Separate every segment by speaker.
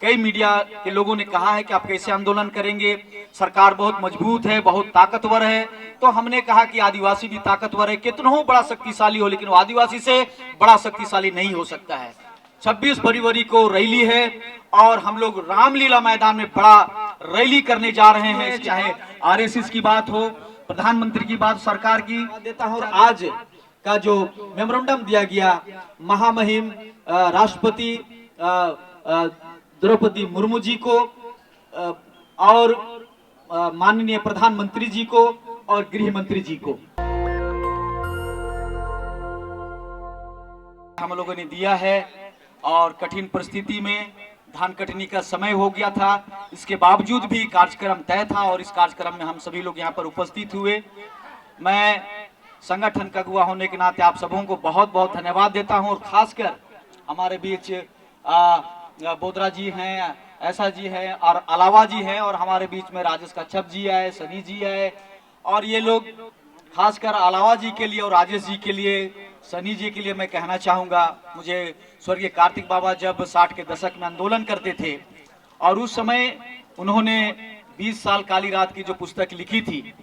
Speaker 1: कई मीडिया के लोगों ने कहा है कि आप कैसे आंदोलन करेंगे, सरकार बहुत मजबूत है, बहुत ताकतवर है। तो हमने कहा कि आदिवासी भी ताकतवर है, कितना हो बड़ा शक्तिशाली हो, लेकिन वो आदिवासी से बड़ा शक्तिशाली नहीं हो सकता है। 26 फरवरी को रैली है और हम लोग रामलीला मैदान में बड़ा रैली करने जा रहे हैं। चाहे आरएसएस की बात हो, प्रधानमंत्री की बात, सरकार की देता हूं। आज का जो मेमोरेंडम दिया गया महामहिम राष्ट्रपति द्रौपदी मुर्मू जी को और माननीय प्रधानमंत्री जी को और गृह मंत्री जी को हम लोगों ने दिया है। और कठिन परिस्थिति में धान कटनी का समय हो गया था, इसके बावजूद भी कार्यक्रम तय था और इस कार्यक्रम में हम सभी लोग यहाँ पर उपस्थित हुए। मैं संगठन का अगुवा होने के नाते आप सबों को बहुत बहुत धन्यवाद देता हूँ। और खासकर हमारे बीच बोदरा जी हैं, ऐसा जी हैं और अलावा जी हैं, और हमारे बीच में राजेश कच्छप जी है, सनी जी है। और ये लोग खासकर अलावा जी के लिए और राजेश जी के लिए, सनी जी के लिए मैं कहना चाहूँगा, मुझे स्वर्गीय कार्तिक बाबा जब 60 के दशक में आंदोलन करते थे और उस समय उन्होंने 20 साल काली रात की जो पुस्तक लिखी थी,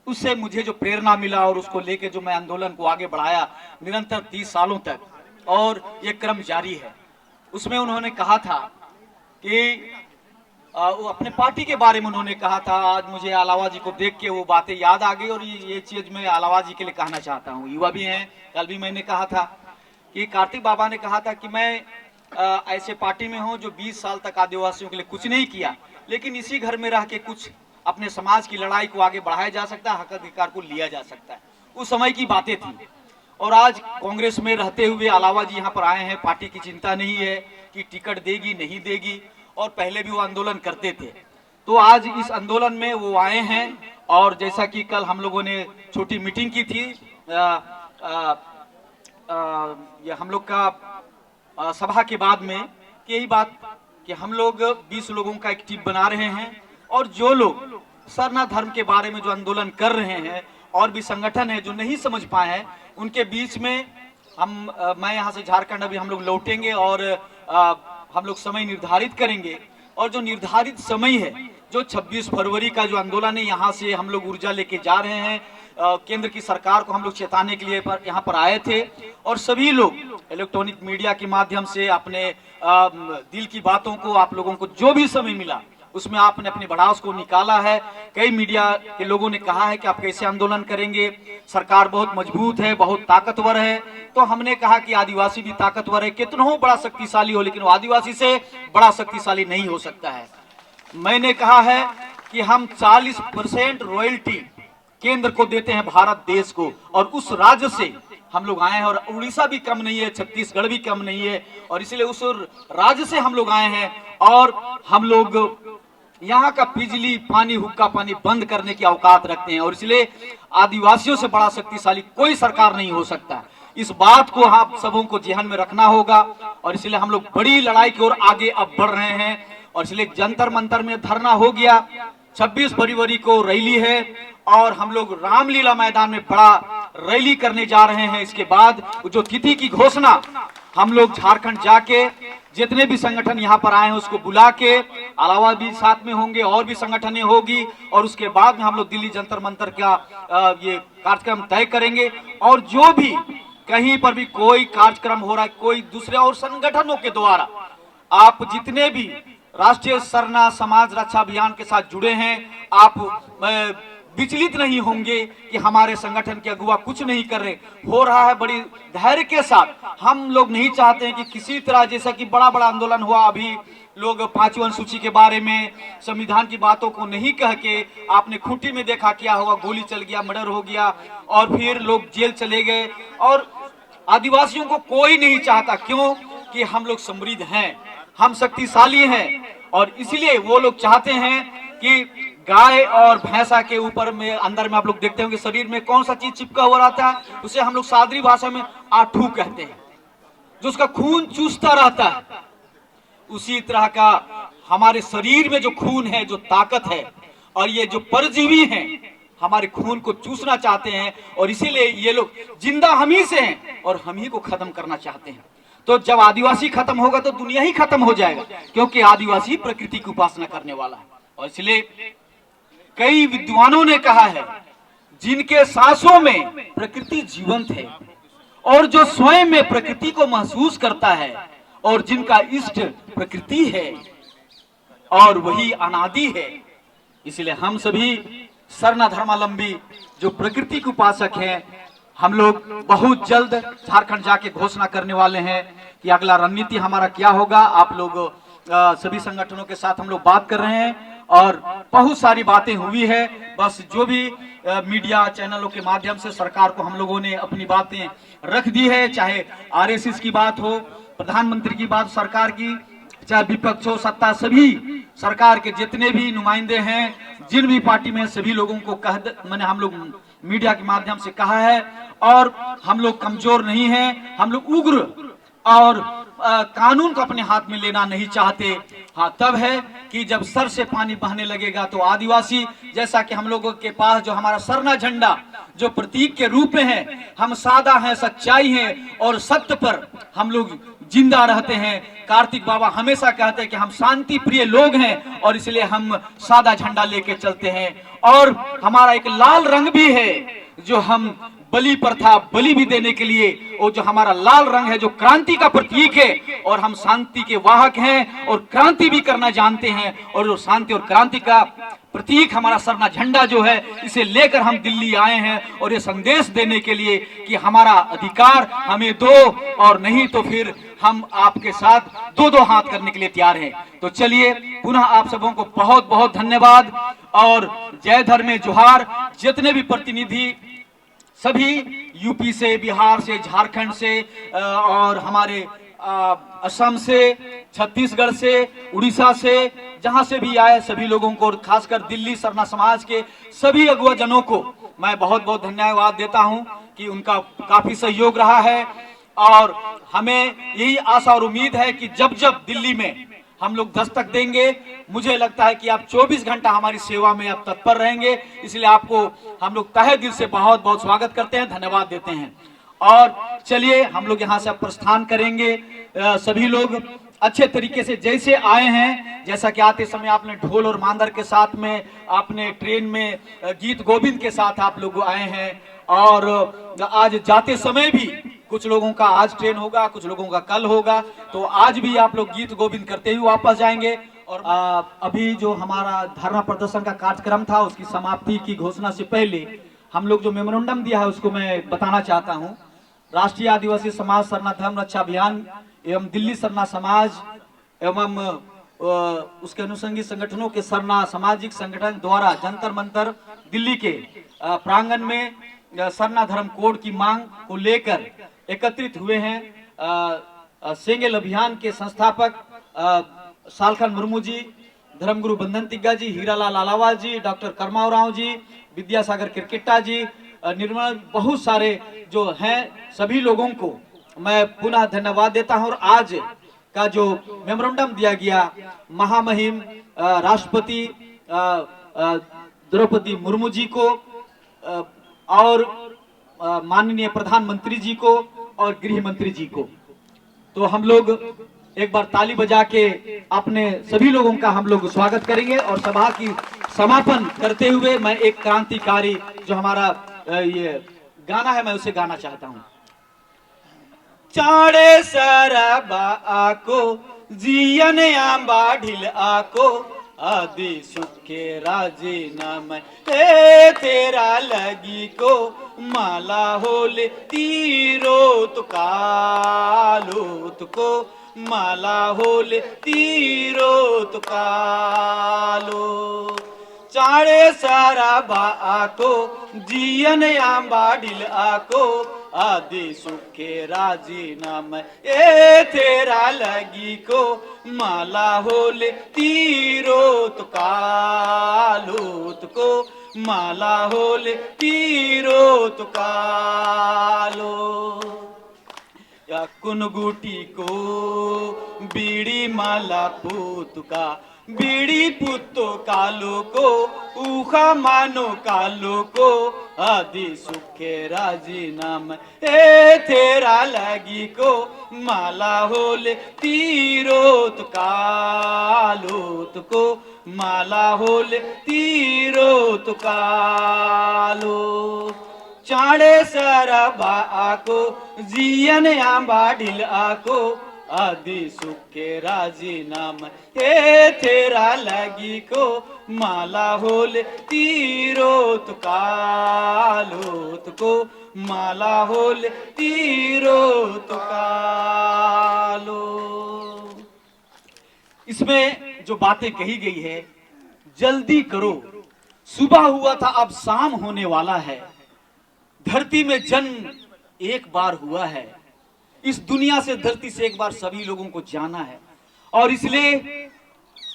Speaker 1: उससे मुझे जो प्रेरणा मिला और उसको लेके जो मैं आंदोलन को आगे बढ़ाया निरंतर 30 सालों तक, और ये क्रम जारी है। उसमें उन्होंने कहा था कि वो अपने पार्टी के बारे में उन्होंने कहा था। आज मुझे अलावा जी को देख के वो बातें याद आ गई और ये चीज मैं अलावा जी के लिए कहना चाहता हूँ। युवा भी हैं, कल भी मैंने कहा था कि कार्तिक बाबा ने कहा था कि मैं ऐसे पार्टी में हूँ जो 20 साल तक आदिवासियों के लिए कुछ नहीं किया, लेकिन इसी घर में रह के कुछ अपने समाज की लड़ाई को आगे बढ़ाया जा सकता है, हक अधिकार को लिया जा सकता है। उस समय की बातें थी। और आज कांग्रेस में रहते हुए अलावा जी यहाँ पर आए हैं, पार्टी की चिंता नहीं है कि टिकट देगी नहीं देगी, और पहले भी वो आंदोलन करते थे। तो आज इस आंदोलन में वो आए हैं। और जैसा कि कल हम लोगों ने छोटी मीटिंग की थी, ये हम लोग का सभा के बाद में यही बात कि हम लोग 20 लोगों का एक टीम बना रहे हैं, और जो लोग सरना धर्म के बारे में जो आंदोलन कर रहे हैं और भी संगठन है जो नहीं समझ पाए हैं, उनके बीच में मैं यहाँ से झारखंड अभी हम लोग लौटेंगे और हम लोग समय निर्धारित करेंगे। और जो निर्धारित समय है, जो 26 फरवरी का जो आंदोलन है, यहाँ से हम लोग ऊर्जा लेके जा रहे हैं। केंद्र की सरकार को हम लोग चेताने के लिए यहाँ पर आए थे, और सभी लोग इलेक्ट्रॉनिक मीडिया के माध्यम से अपने दिल की बातों को, आप लोगों को जो भी समय मिला उसमें आपने अपने भड़ास को निकाला है। कई मीडिया के लोगों ने कहा है कि आप कैसे आंदोलन करेंगे, सरकार बहुत मजबूत है, बहुत ताकतवर है। तो हमने कहा कि आदिवासी भी ताकतवर है, कितना हो बड़ा शक्तिशाली हो, लेकिन वो आदिवासी से बड़ा शक्तिशाली नहीं हो सकता है। मैंने कहा है कि हम 40% रॉयल्टी केंद्र को देते हैं, भारत देश को, और उस राज्य से हम लोग आए हैं। और उड़ीसा भी कम नहीं है, छत्तीसगढ़ भी कम नहीं है, और इसलिए उस राज्य से हम लोग आए हैं। और हम लोग यहाँ का बिजली पानी, हुक्का पानी बंद करने की औकात रखते हैं, और इसलिए आदिवासियों से बड़ा शक्तिशाली कोई सरकार नहीं हो सकता। इस बात को आप सबों को ध्यान में रखना होगा, और इसलिए हम लोग बड़ी लड़ाई की ओर आगे अब बढ़ रहे हैं। और इसलिए जंतर मंतर में धरना हो गया, 26 फरवरी को रैली है और हम लोग रामलीला मैदान में बड़ा रैली करने जा रहे हैं। इसके बाद जो तिथि की घोषणा हम लोग झारखंड जाके जितने भी संगठन यहाँ पर आए हैं उसको बुला के, अलावा भी साथ में होंगे और भी संगठनें होगी, और उसके बाद में हम लोग दिल्ली जंतर मंतर का ये कार्यक्रम तय करेंगे। और जो भी कहीं पर भी कोई कार्यक्रम हो रहा है कोई दूसरे और संगठनों के द्वारा, आप जितने भी राष्ट्रीय सरना समाज रक्षा अभियान के साथ जुड़े हैं, आप विचलित नहीं होंगे कि हमारे संगठन के अगुवा कुछ नहीं कर रहे। हो रहा है बड़ी धैर्य के साथ। हम लोग नहीं चाहते हैं कि किसी तरह, जैसा कि बड़ा बड़ा आंदोलन हुआ अभी, लोग 5वीं अनुसूची के बारे में, संविधान की बातों को नहीं कह के, आपने खूंटी में देखा क्या होगा, गोली चल गया, मर्डर हो गया, और फिर लोग जेल चले गए। और आदिवासियों को कोई नहीं चाहता, क्यों कि हम लोग समृद्ध हैं, हम शक्तिशाली हैं, और इसलिए वो लोग चाहते हैं कि गाय और भैंसा के ऊपर में अंदर में आप लोग देखते होंगे शरीर में कौन सा चीज चिपका हुआ रहता है, उसे हम लोग सादरी भाषा में आठू कहते हैं, जो उसका खून चूसता रहता है। उसी तरह का हमारे शरीर में जो खून है, जो ताकत है, और ये जो परजीवी हैं हमारे खून को चूसना चाहते हैं, और इसीलिए ये लोग जिंदा हम ही से हैं और हम ही को खत्म करना चाहते हैं। तो जब आदिवासी खत्म होगा तो दुनिया ही खत्म हो जाएगा, क्योंकि आदिवासी प्रकृति की उपासना करने वाला है। और इसलिए कई विद्वानों ने कहा है, जिनके सांसों में प्रकृति जीवंत है और जो स्वयं में प्रकृति को महसूस करता है और जिनका इष्ट प्रकृति है और वही अनादि है। इसलिए हम सभी सरना धर्मावलंबी जो प्रकृति के उपासक हैं, हम लोग बहुत जल्द झारखंड जाके घोषणा करने वाले हैं कि अगला रणनीति हमारा क्या होगा। आप लोग सभी संगठनों के साथ हम लोग बात कर रहे हैं और बहुत सारी बातें हुई है। बस जो भी मीडिया चैनलों के माध्यम से सरकार को हम लोगों ने अपनी बातें रख दी है, चाहे आरएसएस की बात हो, प्रधानमंत्री की बात सरकार की, चाहे विपक्ष हो सत्ता, सभी सरकार के जितने भी नुमाइंदे हैं, जिन भी पार्टी में, सभी लोगों को मैंने हम लोग मीडिया के माध्यम से कहा है। और हम लोग कमजोर नहीं हैं, हम लोग उग्र और कानून को अपने हाथ में लेना नहीं चाहते। हाँ, तब है कि जब सर से पानी बहने लगेगा तो आदिवासी, जैसा कि हम लोगों के पास जो हमारा सरना झंडा जो प्रतीक के रूप में है, हम सादा हैं, सच्चाई हैं और सत्य पर हम लोग जिंदा रहते हैं। कार्तिक बाबा हमेशा कहते हैं कि हम शांति प्रिय लोग हैं और इसलिए हम सादा झंडा लेके चलते हैं। और हमारा एक लाल रंग भी है जो हम बलि प्रथा बलि भी देने के लिए, वो जो हमारा लाल रंग है जो क्रांति का प्रतीक है, और हम शांति के वाहक हैं और क्रांति भी करना जानते हैं। और जो शांति और क्रांति का प्रतीक हमारा सरना झंडा जो है, इसे लेकर हम दिल्ली आए हैं और ये संदेश देने के लिए कि हमारा अधिकार हमें दो, और नहीं तो फिर हम आपके साथ दो दो हाथ करने के लिए तैयार हैं। तो चलिए, पुनः आप सबों को बहुत बहुत धन्यवाद और जय धर्म जोहार। जितने भी प्रतिनिधि सभी यूपी से, बिहार से, झारखंड से और हमारे असम से, छत्तीसगढ़ से, उड़ीसा से, जहां से भी आए सभी लोगों को, खासकर दिल्ली सरना समाज के सभी अगुवाजनों को मैं बहुत बहुत धन्यवाद देता हूं कि उनका काफी सहयोग रहा है। और हमें यही आशा और उम्मीद है कि जब जब दिल्ली में हम लोग दस्तक देंगे, मुझे लगता है कि आप 24 घंटा हमारी सेवा में आप तत्पर रहेंगे। इसलिए आपको हम लोग तहे दिल से बहुत बहुत स्वागत करते हैं, धन्यवाद देते हैं। और चलिए, हम लोग यहाँ से अब प्रस्थान करेंगे। सभी लोग अच्छे तरीके से जैसे आए हैं, जैसा कि आते समय आपने ढोल और मांदर के साथ में, आपने ट्रेन में गीत गोविंद के साथ आप लोग आए हैं। और आज जाते समय भी कुछ लोगों का आज ट्रेन होगा, कुछ लोगों का कल होगा, तो आज भी आप लोग गीत गोविंद करते हुए वापस जाएंगे। और अभी जो हमारा धरना प्रदर्शन का कार्यक्रम था, उसकी समाप्ति की घोषणा से पहले हम लोग जो मेमोरेंडम दिया है उसको मैं बताना चाहता हूँ। राष्ट्रीय आदिवासी समाज सरना धर्म रक्षा अभियान एवं दिल्ली सरना समाज एवं उसके अनुषंगी संगठनों के सरना सामाजिक संगठन द्वारा जंतर मंतर दिल्ली के प्रांगण में सरना धर्म कोड की मांग को लेकर एकत्रित हुए हैं। सेंगेल अभियान के संस्थापक सालखन मुर्मू जी, धर्मगुरु बंधन तिग्गा जी, हीरालाल अलावा जी, डॉक्टर करमाव राव जी, विद्यासागर क्रिकेटा जी, निर्मल, बहुत सारे जो हैं सभी लोगों को मैं पुनः धन्यवाद देता हूं। और आज का जो मेमोरेंडम दिया गया महामहिम राष्ट्रपति द्रौपदी मुर्मू जी को और माननीय प्रधानमंत्री जी को और गृह मंत्री जी को, तो हम लोग एक बार ताली बजा के अपने सभी लोगों का हम लोग स्वागत करेंगे। और सभा की समापन करते हुए मैं एक क्रांतिकारी जो हमारा ये गाना है, मैं उसे गाना चाहता हूँ। चाड़े सरबा आको जियन आंबा ढिल आको, आदि सुखे राजे नाम ए तेरा लगी को, माला होले तीरो तुकालो तुको, माला होले तीरो तुकालो। चाड़े सारा बा आको जियन आंबा ढिल आको, आदि सुखे राजी नाम ए तेरा लगी को, माला होले तीरो तुकालो तुको, माला होले तीरो तुकालो। या कुनगुटी को बीड़ी माला पुतुका बीड़ी पुत्तो कालो को उखा मानो कालो को आदि सुखे राजी नाम ए तेरा लगी को माला होले तीरोत कालोत को माला होले तीरोत कालो चाड़े सरबा आको जियन आंबा ढिल आको आदि सुखे राजी नाम हे तेरा लगी को माला होले तीरोत कालोत को माला होले तीरोत कालो। इसमें जो बातें कही गई है, जल्दी करो, सुबह हुआ था अब शाम होने वाला है, धरती में जन्म एक बार हुआ है, इस दुनिया से धरती से एक बार सभी लोगों को जाना है। और इसलिए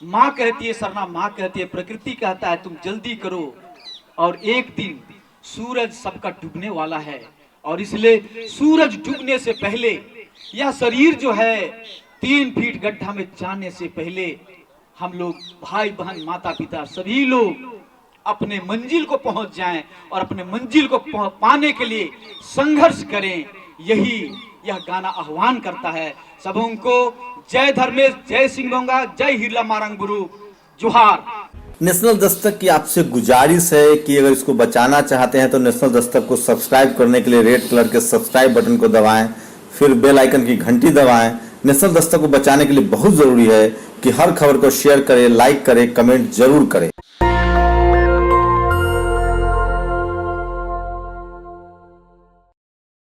Speaker 1: माँ कहती है, सरना माँ कहती है, प्रकृति कहता है तुम जल्दी करो, और एक दिन सूरज सबका डूबने वाला है। और इसलिए सूरज डूबने से पहले यह शरीर जो है 3 फीट गड्ढा में जाने से पहले हम लोग भाई बहन माता पिता सभी लोग अपने मंजिल को पहुंच जाएं और अपने मंजिल को पाने के लिए संघर्ष करें। यही यह गाना आह्वान करता है सबों को। जय धर्मेश, जय सिंह बोंगा, जय हिरला मारंग गुरु, जोहार।
Speaker 2: नेशनल दस्तक की आपसे गुजारिश है कि अगर इसको बचाना चाहते हैं तो नेशनल दस्तक को सब्सक्राइब करने के लिए रेड कलर के सब्सक्राइब बटन को दबाएं, फिर बेल आइकन की घंटी दबाएं। नेशनल दस्तक को बचाने के लिए बहुत जरूरी है कि हर खबर को शेयर करें, लाइक करें, कमेंट जरूर करें।